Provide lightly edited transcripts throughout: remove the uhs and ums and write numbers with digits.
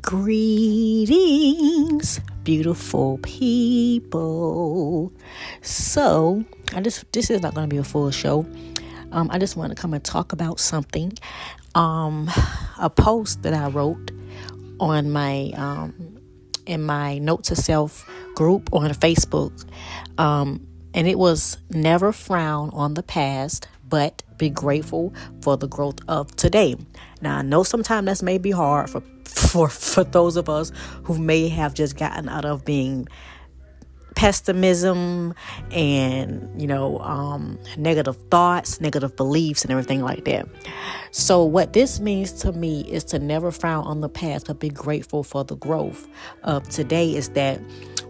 Greetings, beautiful people. So, this is not going to be a full show. I just want to come and talk about something. A post that I wrote on my in my Note to Self group on Facebook, and it was never frown on the past, but be grateful for the growth of today. Now, I know sometimes that may be hard for those of us who may have just gotten out of being pessimism and, negative thoughts, negative beliefs, and everything like that. So what this means to me is to never frown on the past, but be grateful for the growth of today. Is that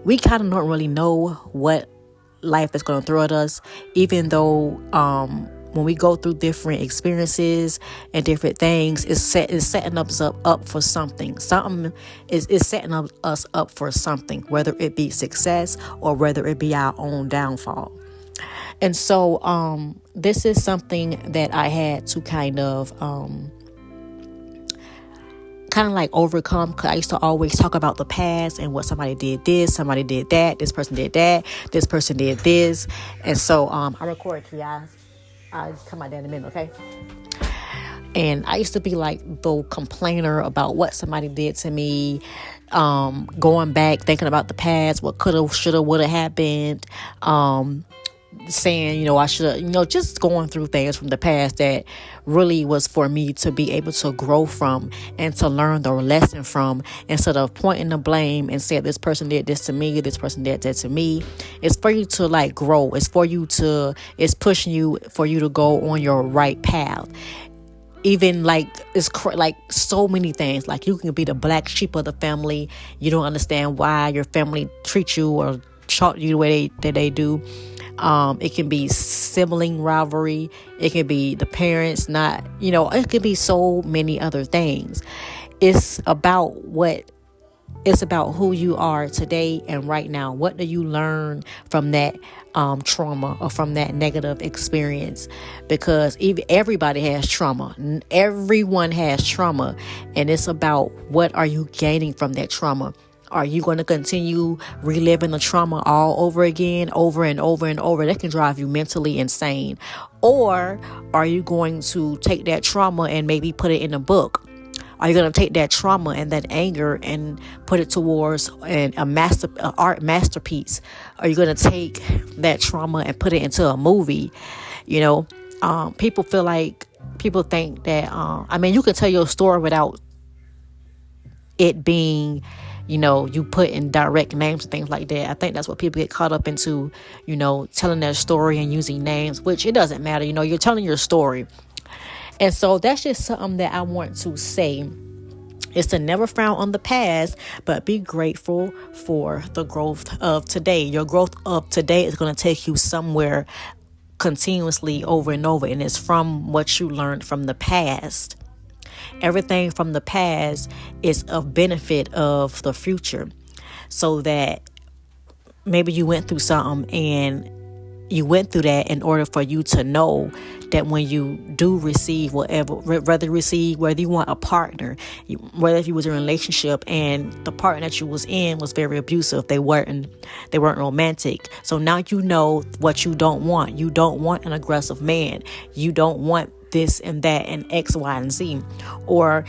we kind of don't really know what life is going to throw at us, even though when we go through different experiences and different things, it's setting us up for something. Something is setting us up for something, whether it be success or whether it be our own downfall. And so this is something that I had to kind of like overcome, because I used to always talk about the past and what somebody did this, somebody did that, this person did that, this person did this. And so I recorded to y'all. I'll come out there in a minute, okay? And I used to be like the complainer about what somebody did to me, going back, thinking about the past, what could have, should have, would have happened, saying, I should have, just going through things from the past that really was for me to be able to grow from and to learn the lesson from, instead of pointing the blame and saying this person did this to me, this person did that to me. It's for you to grow. It's pushing you for you to go on your right path. Even it's so many things. Like, you can be the black sheep of the family. You don't understand why your family treats you or talk you the way that they do. It can be sibling rivalry. It can be the parents not, it can be so many other things. It's about who you are today and right now. What do you learn from that trauma or from that negative experience? Because everybody has trauma. Everyone has trauma. And it's about, what are you gaining from that trauma? Are you going to continue reliving the trauma all over again, over and over and over? That can drive you mentally insane. Or are you going to take that trauma and maybe put it in a book? Are you going to take that trauma and that anger and put it towards an art masterpiece? Are you going to take that trauma and put it into a movie? People think that, you can tell your story without it being, you put in direct names and things like that. I think that's what people get caught up into, telling their story and using names, which it doesn't matter. You're telling your story. And so that's just something that I want to say, is to never frown on the past, but be grateful for the growth of today. Your growth of today is going to take you somewhere continuously over and over. And it's from what you learned from the past. Everything from the past is of benefit of the future. So that maybe you went through something and you went through that in order for you to know that when you do receive whatever, whether you want a partner, whether if you was in a relationship and the partner that you was in was very abusive, they weren't romantic. So now you know what you don't want. You don't want an aggressive man. You don't want this and that and X, Y, and Z. Or,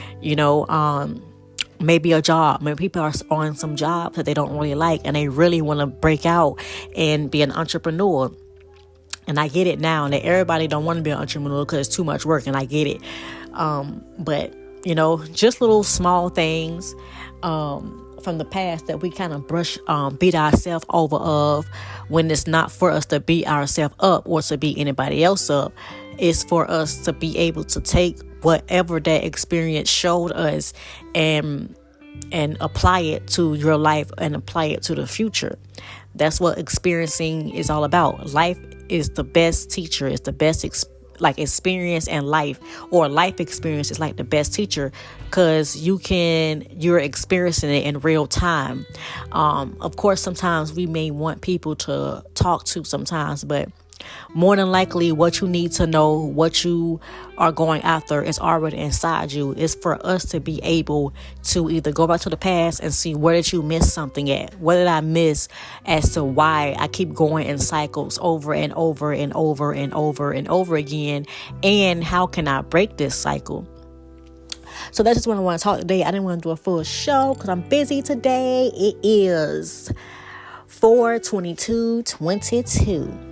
maybe a job. Maybe people are on some jobs that they don't really like and they really want to break out and be an entrepreneur. And I get it now that everybody don't want to be an entrepreneur because it's too much work, and I get it. But, just little small things from the past that we kind of beat ourselves over of, when it's not for us to beat ourselves up or to beat anybody else up. It's for us to be able to take whatever that experience showed us and apply it to your life and apply it to the future. That's what experiencing is all about. Life is the best teacher. It's the best experience, and life experience is like the best teacher, because you're experiencing it in real time. Of course, sometimes we may want people to talk to sometimes, but More than likely, what you need to know, what you are going after is already inside you. It's for us to be able to either go back to the past and see where did you miss something at? What did I miss as to why I keep going in cycles over and over and over and over and over again? And how can I break this cycle? So that's just what I want to talk today. I didn't want to do a full show because I'm busy today. It is 4/22/22.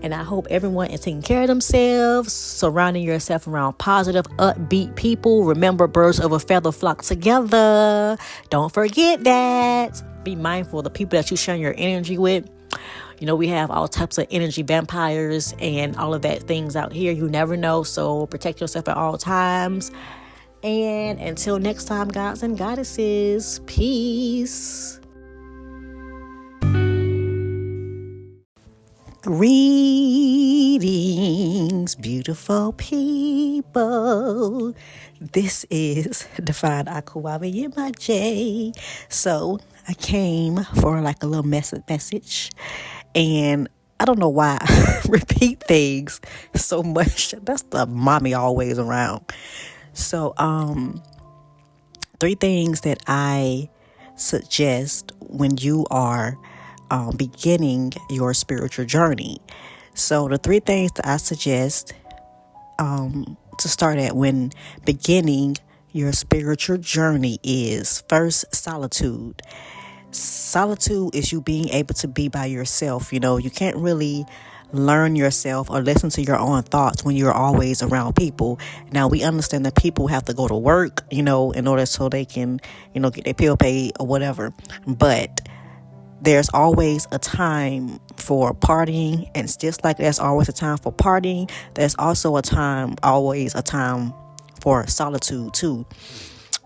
And I hope everyone is taking care of themselves, surrounding yourself around positive, upbeat people. Remember, birds of a feather flock together. Don't forget that. Be mindful of the people that you share your energy with. You know, we have all types of energy vampires and all of that things out here. You never know. So protect yourself at all times. And until next time, gods and goddesses, peace. Greetings, beautiful people. This is Divine Akuwabi in my J. So I came for like a little message, and I don't know why I repeat things so much. That's the mommy always around. So 3 things that I suggest when you are beginning your spiritual journey. So the 3 things that I suggest to start at when beginning your spiritual journey is, first, solitude. Solitude is you being able to be by yourself. You know, you can't really learn yourself or listen to your own thoughts when you're always around people. Now, we understand that people have to go to work, you know, in order so they can, you know, get their bill paid or whatever. But there's always a time for partying, and it's just like there's always a time for partying, there's also always a time for solitude too.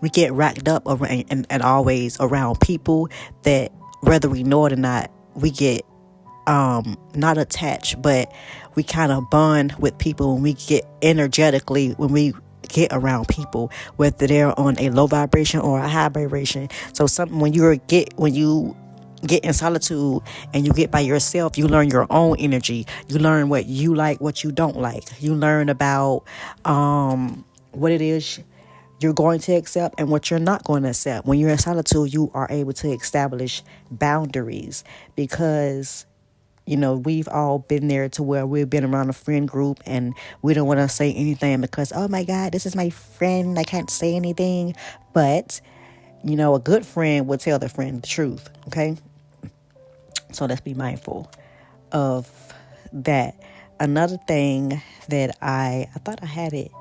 We get racked up and always around people that, whether we know it or not, we get not attached, but we kind of bond with people when we get energetically, when we get around people, whether they're on a low vibration or a high vibration. So when you get in solitude and you get by yourself, you learn your own energy. You learn what you like, what you don't like. You learn about what it is you're going to accept and what you're not going to accept. When you're in solitude, you are able to establish boundaries, because, you know, we've all been there to where we've been around a friend group and we don't want to say anything because, oh my God, this is my friend, I can't say anything. But, you know, a good friend will tell their friend the truth, okay? So let's be mindful of that. Another thing that I thought I had it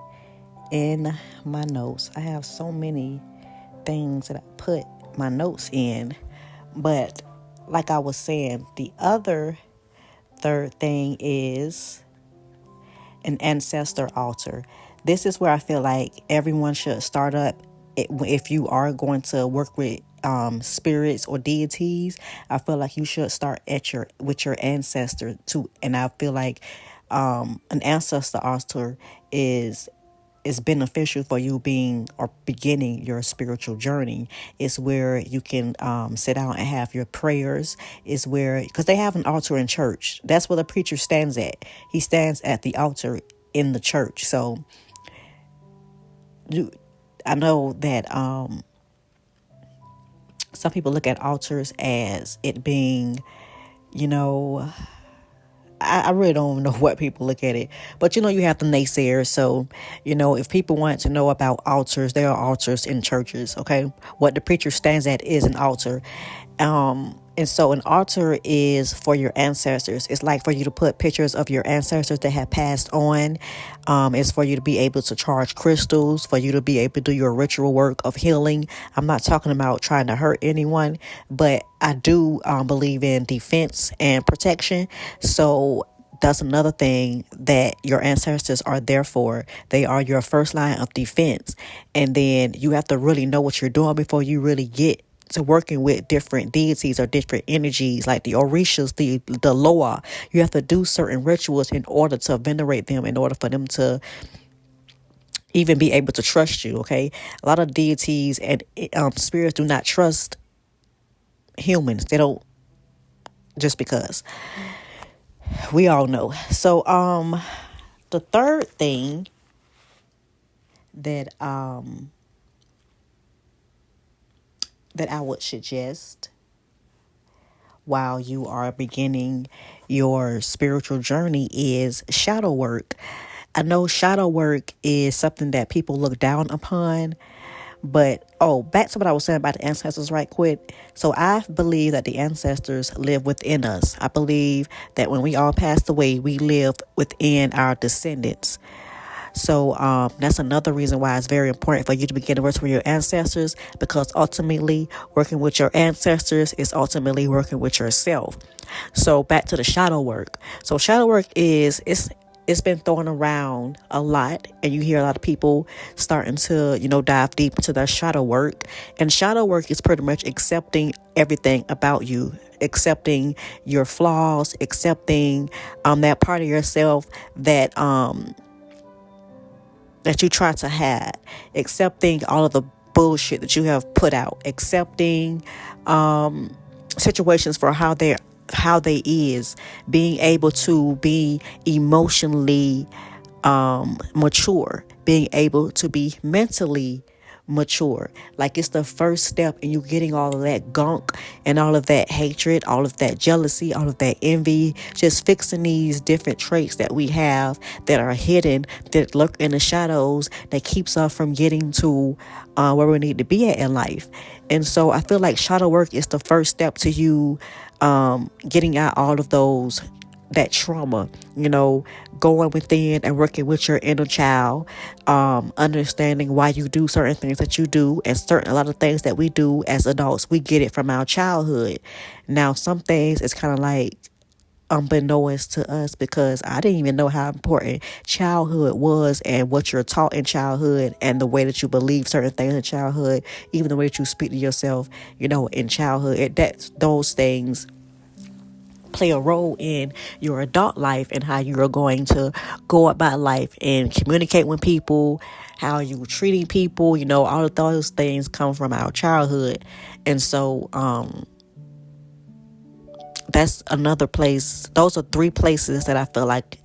in my notes. I have so many things that I put my notes in. But like I was saying, the other third thing is an ancestor altar. This is where I feel like everyone should start up. If you are going to work with spirits or deities, I feel like you should start with your ancestor too. And I feel like an ancestor altar is beneficial for you beginning your spiritual journey. It's where you can sit down and have your prayers. It's where, because they have an altar in church. That's where the preacher stands at. He stands at the altar in the church. So I know that some people look at altars as it being, you know, I really don't know what people look at it. But, you know, you have the naysayers. So, you know, if people want to know about altars, there are altars in churches, okay? What the preacher stands at is an altar. And so an altar is for your ancestors. It's like for you to put pictures of your ancestors that have passed on. It's for you to be able to charge crystals, for you to be able to do your ritual work of healing. I'm not talking about trying to hurt anyone, but I do believe in defense and protection. So that's another thing that your ancestors are there for. They are your first line of defense. And then you have to really know what you're doing before you really get to working with different deities or different energies like the Orishas, the Loa. You have to do certain rituals in order to venerate them, in order for them to even be able to trust you, okay? A lot of deities and spirits do not trust humans. They don't, just because. We all know. So the third thing that that I would suggest while you are beginning your spiritual journey is shadow work. I know shadow work is something that people look down upon, but back to what I was saying about the ancestors right quick. So I believe that the ancestors live within us. I believe that when we all passed away, we live within our descendants. So that's another reason why it's very important for you to begin to work with your ancestors, because ultimately working with your ancestors is ultimately working with yourself. So back to the shadow work. So shadow work it's been thrown around a lot, and you hear a lot of people starting to, dive deep into their shadow work. And shadow work is pretty much accepting everything about you, accepting your flaws, accepting that part of yourself that you try to hide, accepting all of the bullshit that you have put out, accepting situations for how they is, being able to be emotionally mature, being able to be mentally mature. Like, it's the first step in you getting all of that gunk and all of that hatred, all of that jealousy, all of that envy, just fixing these different traits that we have that are hidden, that lurk in the shadows, that keeps us from getting to where we need to be at in life. And so I feel like shadow work is the first step to you getting out all of that trauma, going within and working with your inner child, understanding why you do certain things that you do, and a lot of things that we do as adults, we get it from our childhood. Now, some things it's kind of like unbeknownst to us, because I didn't even know how important childhood was, and what you're taught in childhood, and the way that you believe certain things in childhood, even the way that you speak to yourself, in childhood. Those things play a role in your adult life, and how you are going to go about life and communicate with people, how you treating people. All of those things come from our childhood. And so that's another place. Those are three places that I feel like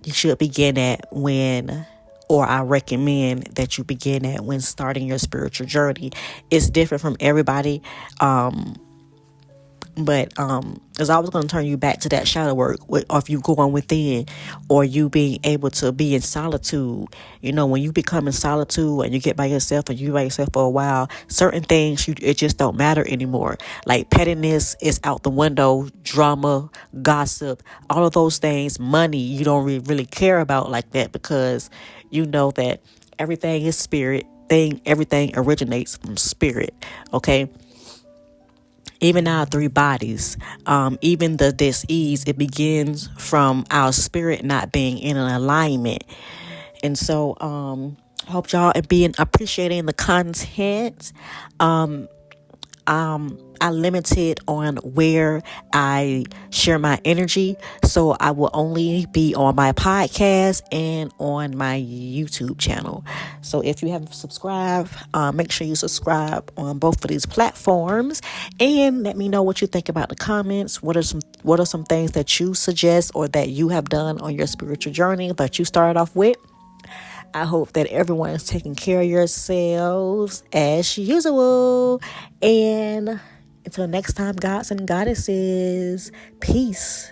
you should begin at or I recommend that you begin at when starting your spiritual journey. It's different from everybody. But it's always going to turn you back to that shadow work, or if you going within, or you being able to be in solitude. When you become in solitude and you get by yourself, and you by yourself for a while, certain things it just don't matter anymore. Like pettiness is out the window, drama, gossip, all of those things, money you don't really care about like that, because you know that everything is spirit. Everything originates from spirit. Okay. Even our three bodies, even the dis-ease, it begins from our spirit not being in an alignment. And so hope y'all are appreciating the content. I limited on where I share my energy, so I will only be on my podcast and on my YouTube channel. So if you haven't subscribed, make sure you subscribe on both of these platforms, and let me know what you think about the comments. What are some things that you suggest, or that you have done on your spiritual journey that you started off with? I hope that everyone is taking care of yourselves as usual. And until next time, gods and goddesses, peace.